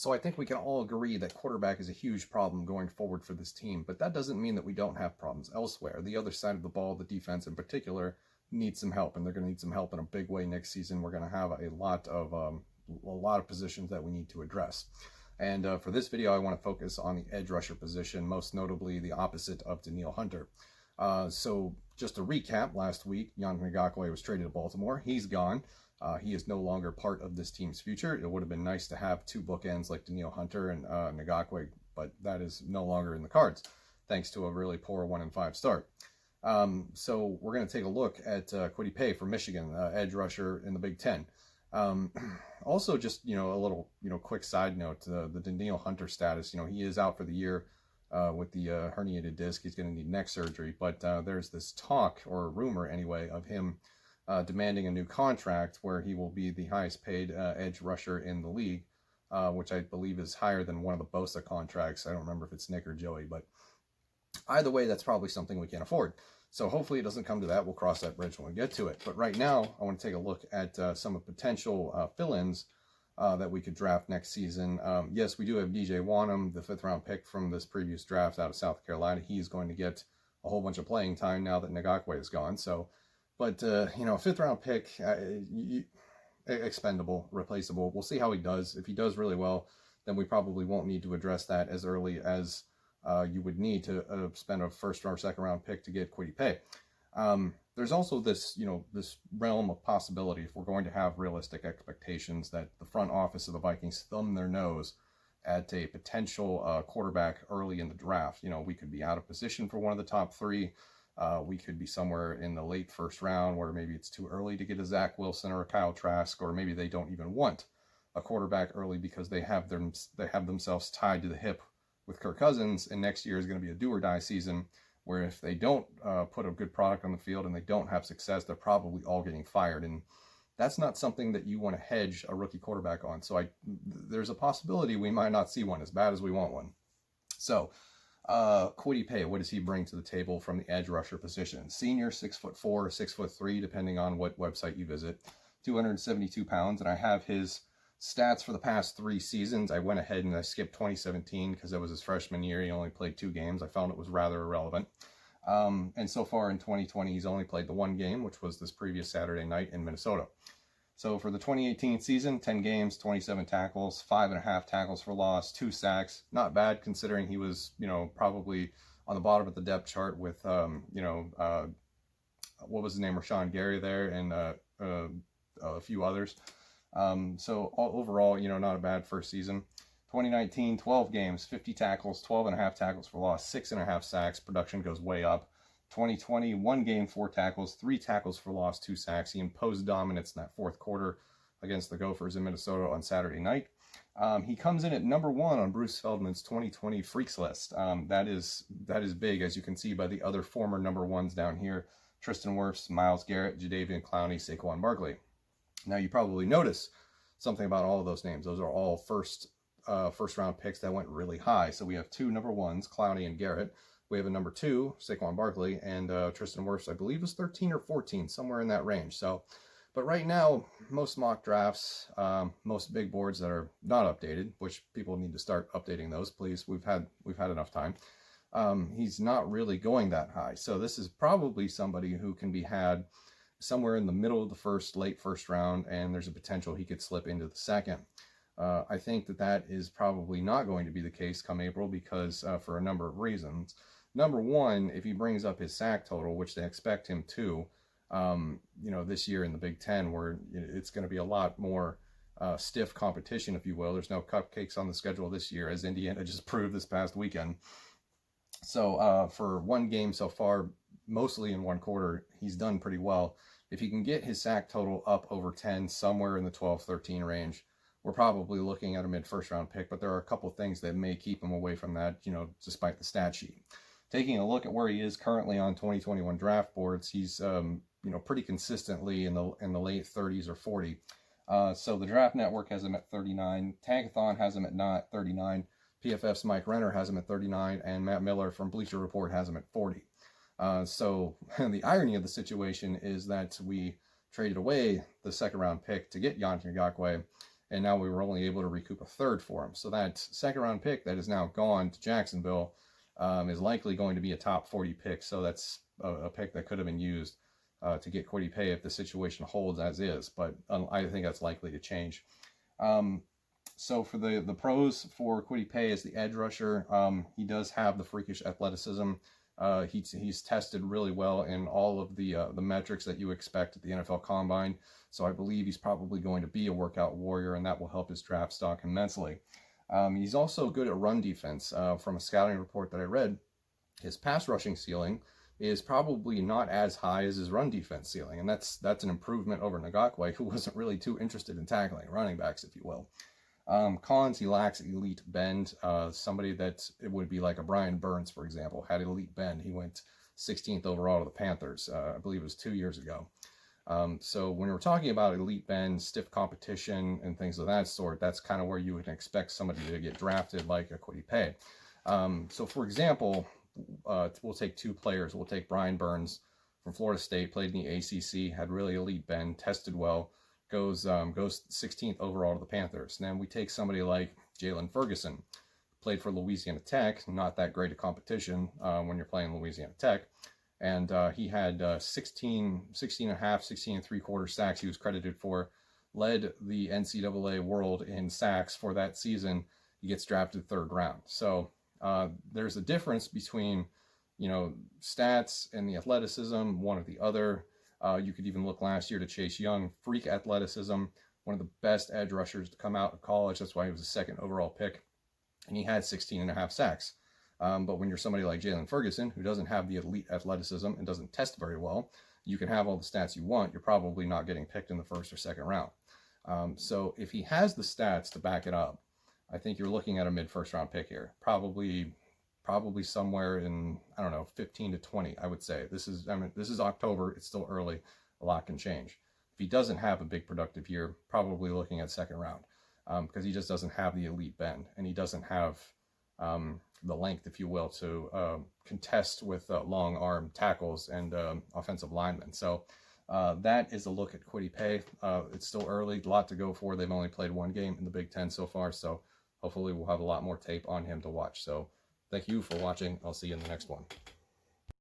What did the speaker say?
So I think we can all agree that quarterback is a huge problem going forward for this team, but that doesn't mean that we don't have problems elsewhere. The other side of the ball, the defense in particular, needs some help, and they're going to need some help in a big way next season. We're going to have a lot of positions that we need to address. And for this video, I want to focus on the edge rusher position, most notably the opposite of Danielle Hunter. So just to recap, last week, Yannick Ngakoue was traded to Baltimore. He's gone. He is no longer part of this team's future. It would have been nice to have two bookends like Danielle Hunter and Ngakoue, but that is no longer in the cards, thanks to a really poor 1-5 start. So we're going to take a look at Kwity Paye from Michigan, edge rusher in the Big Ten. Also, just a little quick side note: the Danielle Hunter status. He is out for the year with the herniated disc. He's going to need neck surgery, but there's this talk, or rumor anyway, of him demanding a new contract where he will be the highest paid edge rusher in the league, which I believe is higher than one of the Bosa contracts. I don't remember if it's Nick or Joey, but either way, that's probably something we can't afford. So hopefully it doesn't come to that. We'll cross that bridge when we get to it. But right now, I want to take a look at some of the potential fill-ins that we could draft next season. Yes, we do have DJ Wanham, the 5th-round pick from this previous draft out of South Carolina. He's going to get a whole bunch of playing time now that Ngakoue is gone. So, but a 5th-round pick, expendable, replaceable. We'll see how he does. If he does really well, then we probably won't need to address that as early as you would need to spend a 1st or 2nd round pick to get Kwity Paye. There's also this, this realm of possibility, if we're going to have realistic expectations, that the front office of the Vikings thumb their nose at a potential quarterback early in the draft. We could be out of position for one of the top 3. We could be somewhere in the late 1st round where maybe it's too early to get a Zach Wilson or a Kyle Trask, or maybe they don't even want a quarterback early because they have themselves tied to the hip with Kirk Cousins, and next year is going to be a do-or-die season where if they don't put a good product on the field and they don't have success, they're probably all getting fired. And that's not something that you want to hedge a rookie quarterback on. So there's a possibility we might not see one, as bad as we want one. So Kwity Paye, what does he bring to the table from the edge rusher position? Senior, 6'4", 6'3", depending on what website you visit, 272 pounds, and I have his stats for the past 3 seasons. I went ahead and I skipped 2017 because that was his freshman year. He only played 2 games. I found it was rather irrelevant. And so far in 2020, he's only played the 1 game, which was this previous Saturday night in Minnesota. So for the 2018 season, 10 games, 27 tackles, 5.5 tackles for loss, 2 sacks. Not bad considering he was, probably on the bottom of the depth chart with, what was his name, Rashawn Gary there, and a few others. So overall, not a bad first season. 2019, 12 games, 50 tackles, 12.5 tackles for loss, 6.5 sacks. Production goes way up. 2020, 1 game, 4 tackles, 3 tackles for loss, 2 sacks. He imposed dominance in that 4th quarter against the Gophers in Minnesota on Saturday night. He comes in at number 1 on Bruce Feldman's 2020 Freaks list. That is big, as you can see by the other former number 1s down here: Tristan Wirfs, Myles Garrett, Jadeveon Clowney, Saquon Barkley. Now, you probably notice something about all of those names. Those are all first round picks that went really high. So we have 2 number 1s, Clowney and Garrett. We have a number 2, Saquon Barkley, and Tristan Wirfs, I believe, is 13 or 14, somewhere in that range. So, but right now, most mock drafts, most big boards that are not updated, which people need to start updating those, please. We've had enough time. He's not really going that high. So this is probably somebody who can be had somewhere in the middle of the 1st, late 1st round, and there's a potential he could slip into the 2nd. I think that is probably not going to be the case come April because for a number of reasons. Number 1, if he brings up his sack total, which they expect him to, this year in the Big Ten, where it's going to be a lot more stiff competition, if you will. There's no cupcakes on the schedule this year, as Indiana just proved this past weekend. So for 1 game so far, mostly in 1 quarter, he's done pretty well. If he can get his sack total up over 10, somewhere in the 12-13 range, we're probably looking at a mid-1st round pick, but there are a couple things that may keep him away from that, despite the stat sheet. Taking a look at where he is currently on 2021 draft boards, he's, pretty consistently in the late 30s or 40. So the Draft Network has him at 39, Tankathon has him at 39, PFF's Mike Renner has him at 39, and Matt Miller from Bleacher Report has him at 40. So the irony of the situation is that we traded away the 2nd round pick to get Yannick Ngakoue, and now we were only able to recoup a third for him. So that second round pick that is now gone to Jacksonville is likely going to be a top 40 pick. So that's a pick that could have been used to get Kwity Paye if the situation holds as is, but I think that's likely to change. So for the pros for Kwity Paye as the edge rusher, he does have the freakish athleticism. He's tested really well in all of the metrics that you expect at the NFL Combine. So I believe he's probably going to be a workout warrior, and that will help his draft stock immensely. He's also good at run defense. From a scouting report that I read, his pass rushing ceiling is probably not as high as his run defense ceiling, and that's an improvement over Ngakoue, who wasn't really too interested in tackling running backs, if you will. Cons, he lacks elite bend. Somebody that it would be like a Brian Burns, for example, had elite bend. He went 16th overall to the Panthers. I believe it was 2 years ago. So when we're talking about elite bend, stiff competition, and things of that sort, that's kind of where you would expect somebody to get drafted like a Kwity Paye. So for example, we'll take two players. We'll take Brian Burns from Florida State, played in the ACC, had really elite bend, tested well, goes 16th overall to the Panthers. And then we take somebody like Jalen Ferguson, played for Louisiana Tech, not that great a competition when you're playing Louisiana Tech. And he had 16 and a half, 16 and 3/4 sacks he was credited for, led the NCAA world in sacks for that season. He gets drafted third round. So there's a difference between, stats and the athleticism, one or the other. You could even look last year to Chase Young, freak athleticism, one of the best edge rushers to come out of college. That's why he was a second overall pick. And he had 16 and a half sacks. But when you're somebody like Jalen Ferguson, who doesn't have the elite athleticism and doesn't test very well, you can have all the stats you want. You're probably not getting picked in the first or second round. So if he has the stats to back it up, I think you're looking at a mid-first round pick here. Probably somewhere in, 15 to 20, I would say. This is October. It's still early. A lot can change. If he doesn't have a big productive year, probably looking at second round because he just doesn't have the elite bend, and he doesn't have the length, if you will, to contest with long arm tackles and offensive linemen. So that is a look at Kwity Paye. It's still early, a lot to go for. They've only played one game in the Big Ten so far, so hopefully we'll have a lot more tape on him to watch. So thank you for watching. I'll see you in the next one.